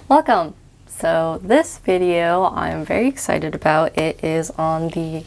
Welcome! So this video I'm very excited about. It is on the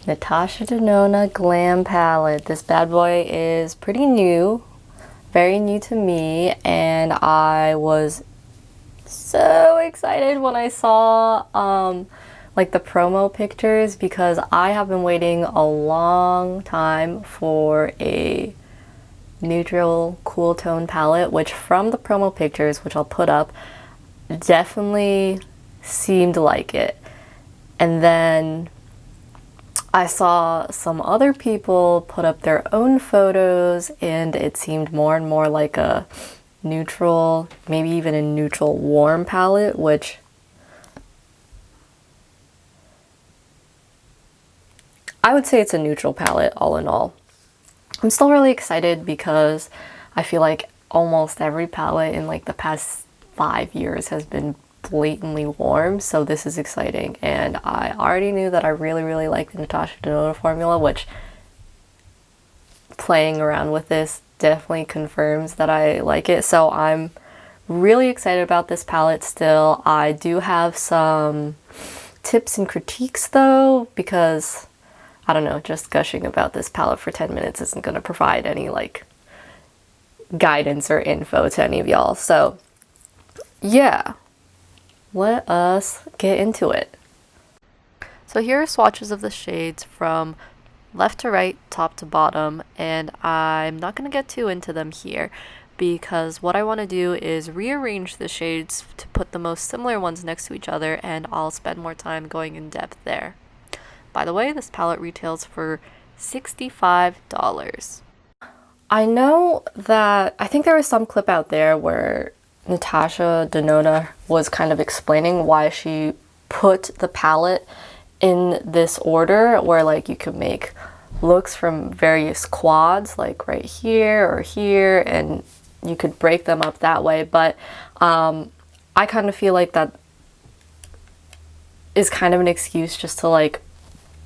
Natasha Denona Glam Palette. This bad boy is pretty new, very new to me, and I was so excited when I saw like the promo pictures because I have been waiting a long time for a neutral cool tone palette, which from the promo pictures, which I'll put up, definitely seemed like it. And then I saw some other people put up their own photos and it seemed more and more like a neutral, maybe even a neutral warm palette, which I would say it's a neutral palette all in all. I'm still really excited because I feel like almost every palette in like the past 5 years has been blatantly warm, so this is exciting. And I already knew that I really like the Natasha Denona formula, which playing around with this definitely confirms that I like it. So I'm really excited about this palette still. I do have some tips and critiques though, because I don't know, just gushing about this palette for 10 minutes isn't going to provide any like guidance or info to any of y'all. So yeah, let us get into it. So here are swatches of the shades from left to right, top to bottom, and I'm not going to get too into them here because what I want to do is rearrange the shades to put the most similar ones next to each other, and I'll spend more time going in depth there. By the way, this palette retails for $65. I know that, I think there was some clip out there where Natasha Denona was kind of explaining why she put the palette in this order where like you could make looks from various quads, like right here or here, and you could break them up that way. But I kind of feel like that is kind of an excuse just to like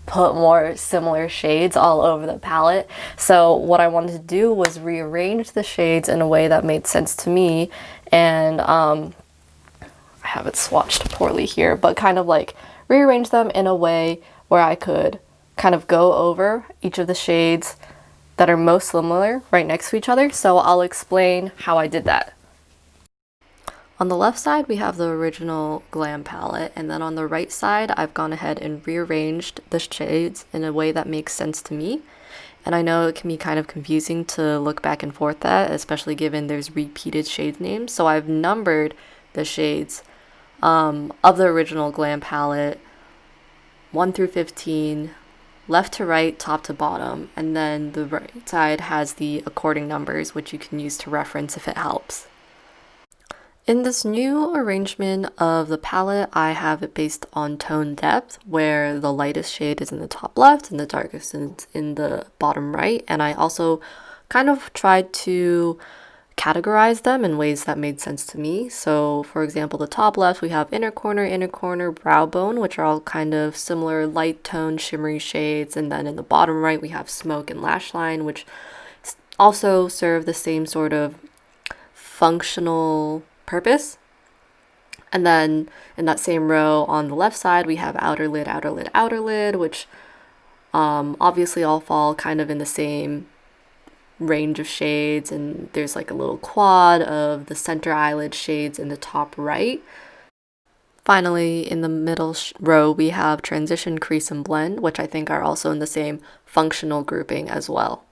put more similar shades all over the palette. So what I wanted to do was rearrange the shades in a way that made sense to me, and I have it swatched poorly here, but kind of like rearrange them in a way where I could kind of go over each of the shades that are most similar right next to each other. So I'll explain how I did that. On the left side, we have the original Glam palette, and then on the right side, I've gone ahead and rearranged the shades in a way that makes sense to me. And I know it can be kind of confusing to look back and forth at, especially given there's repeated shade names. So I've numbered the shades of the original Glam palette 1 through 15, left to right, top to bottom, and then the right side has the according numbers, which you can use to reference if it helps. In this new arrangement of the palette, I have it based on tone depth, where the lightest shade is in the top left and the darkest is in the bottom right. And I also kind of tried to categorize them in ways that made sense to me. So for example, the top left, we have inner corner, brow bone, which are all kind of similar light tone shimmery shades. And then in the bottom right, we have smoke and lash line, which also serve the same sort of functional purpose. And then in that same row on the left side, we have outer lid, which obviously all fall kind of in the same range of shades, and there's like a little quad of the center eyelid shades in the top right. Finally, in the middle row, we have transition, crease, and blend, which I think are also in the same functional grouping as well.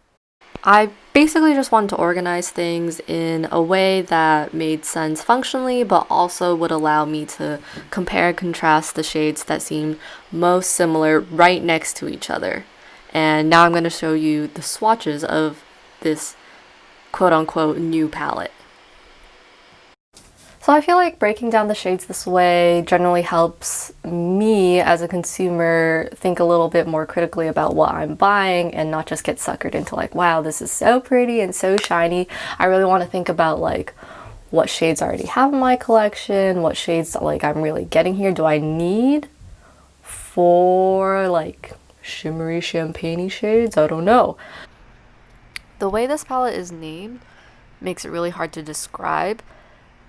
I basically just wanted to organize things in a way that made sense functionally, but also would allow me to compare and contrast the shades that seemed most similar right next to each other. And now I'm going to show you the swatches of this quote-unquote new palette. So I feel like breaking down the shades this way generally helps me as a consumer think a little bit more critically about what I'm buying and not just get suckered into like, wow, this is so pretty and so shiny. I really want to think about like what shades I already have in my collection, what shades like I'm really getting here. Do I need 4 like shimmery champagne-y shades? I don't know. The way this palette is named makes it really hard to describe.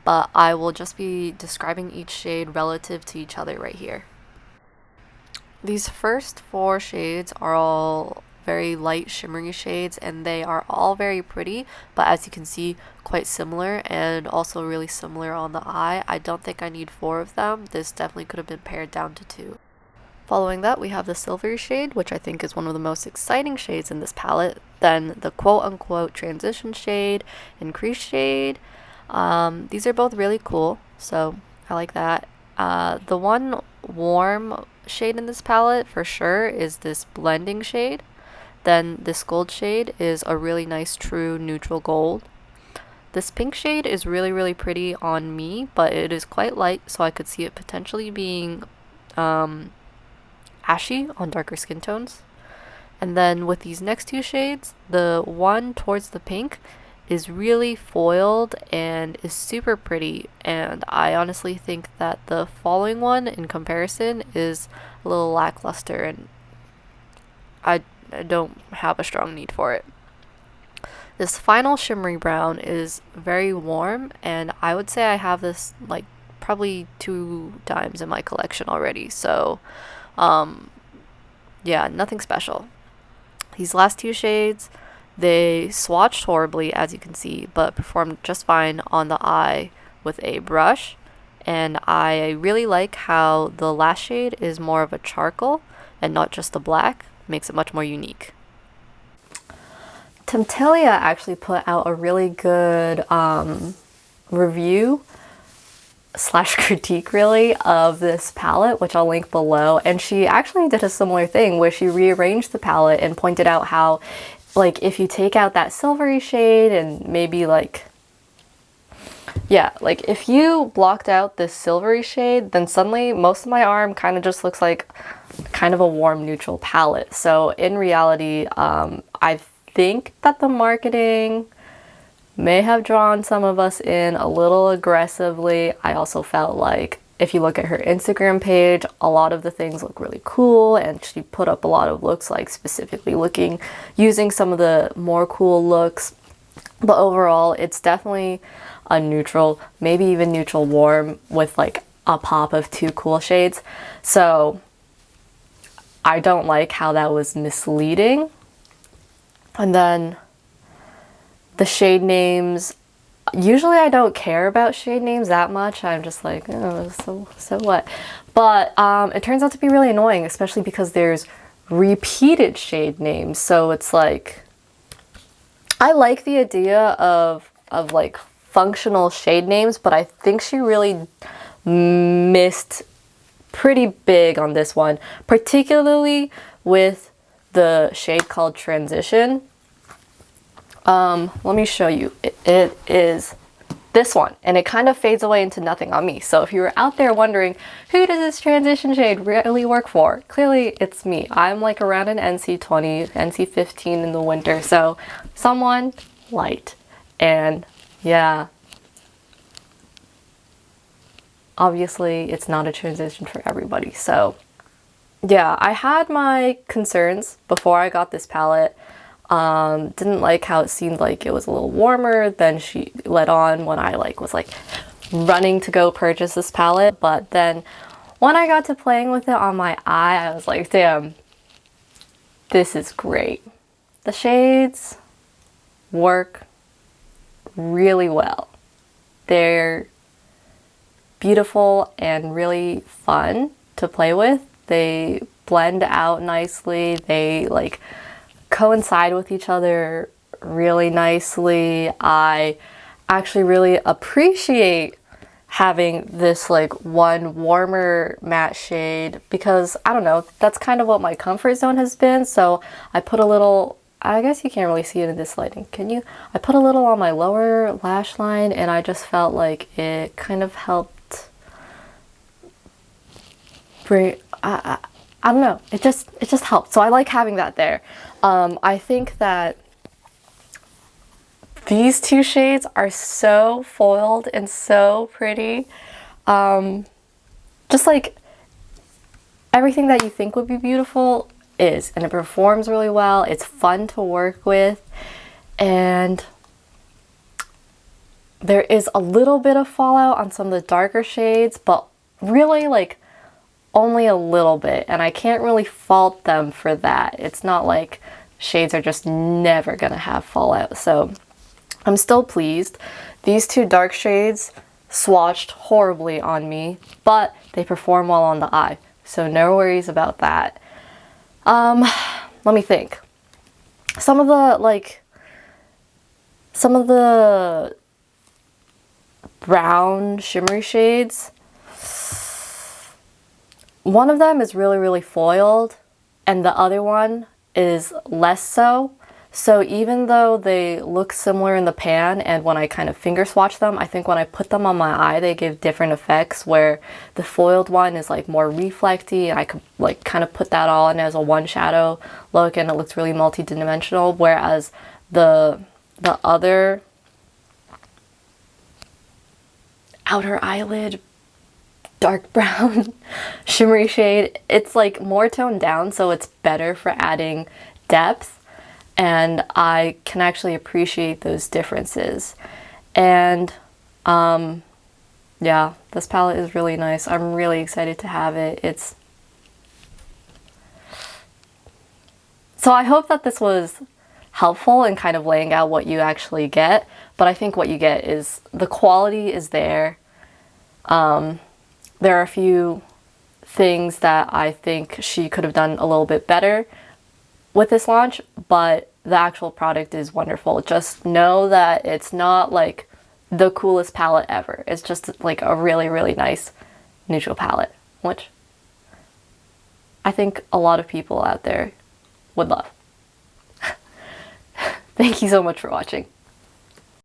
but I will just be describing each shade relative to each other right here. These first 4 shades are all very light shimmery shades, and they are all very pretty, but as you can see, quite similar, and also really similar on the eye. I don't think I need 4 of them. This definitely could have been pared down to 2. Following that, we have the silvery shade, which I think is one of the most exciting shades in this palette. Then the quote-unquote transition shade and crease shade. These are both really cool, so I like that. The one warm shade in this palette for sure is this blending shade. Then this gold shade is a really nice true neutral gold. This pink shade is really, really pretty on me, but it is quite light, so I could see it potentially being ashy on darker skin tones. And then with these next 2 shades, the one towards the pink is really foiled and is super pretty, and I honestly think that the following one in comparison is a little lackluster, and I don't have a strong need for it. This final shimmery brown is very warm, and I would say I have this like probably 2 times in my collection already, so yeah, nothing special. These last 2 shades, they swatched horribly, as you can see, but performed just fine on the eye with a brush. And I really like how the last shade is more of a charcoal and not just the black. Makes it much more unique. Temptalia actually put out a really good review / critique really of this palette, which I'll link below, and she actually did a similar thing where she rearranged the palette and pointed out how, like, if you take out that silvery shade and maybe like, yeah, like if you blocked out this silvery shade, then suddenly most of my arm kind of just looks like kind of a warm neutral palette. So in reality, I think that the marketing may have drawn some of us in a little aggressively. I also felt like if you look at her Instagram page, a lot of the things look really cool, and she put up a lot of looks like specifically using some of the more cool looks. But overall, it's definitely a neutral, maybe even neutral warm with like a pop of 2 cool shades. So I don't like how that was misleading. And then the shade names, usually I don't care about shade names that much. I'm just like, oh, so what? But it turns out to be really annoying, especially because there's repeated shade names. So it's like, I like the idea of like functional shade names, but I think she really missed pretty big on this one, particularly with the shade called Transition. Let me show you. It is this one, and it kind of fades away into nothing on me. So if you were out there wondering, who does this transition shade really work for? Clearly it's me. I'm like around an NC20, NC15 in the winter, so someone light. And yeah, obviously it's not a transition for everybody. So yeah, I had my concerns before I got this palette. Didn't like how it seemed like it was a little warmer than she let on when I was running to go purchase this palette. But then when I got to playing with it on my eye, I was like, damn, this is great. The shades work really well. They're beautiful and really fun to play with. They blend out nicely. They coincide with each other really nicely. I actually really appreciate having this one warmer matte shade because I don't know, that's kind of what my comfort zone has been. So I put a little, I guess you can't really see it in this lighting, can you? I put a little on my lower lash line, and I just felt like it kind of helped bring, I don't know, it just helped. So I like having that there. I think that these 2 shades are so foiled and so pretty. Just like everything that you think would be beautiful is, and it performs really well. It's fun to work with, and There is a little bit of fallout on some of the darker shades, but really like only a little bit, and I can't really fault them for that. It's not like shades are just never gonna have fallout, so I'm still pleased. These two dark shades swatched horribly on me, but they perform well on the eye, so no worries about that. Let me think. Some of the brown shimmery shades, one of them is really, really foiled, and the other one is less so. So even though they look similar in the pan, and when I kind of finger swatch them, I think when I put them on my eye, they give different effects, where the foiled one is like more reflecty, and I could like kind of put that all in as a one shadow look, and it looks really multi-dimensional, whereas the other outer eyelid dark brown shimmery shade, it's like more toned down, so it's better for adding depth, and I can actually appreciate those differences. And yeah, this palette is really nice. I'm really excited to have it. So I hope that this was helpful in kind of laying out what you actually get, but I think what you get is the quality is there. There are a few things that I think she could have done a little bit better with this launch, but the actual product is wonderful. Just know that it's not like the coolest palette ever. It's just like a really, really nice neutral palette, which I think a lot of people out there would love. Thank you so much for watching.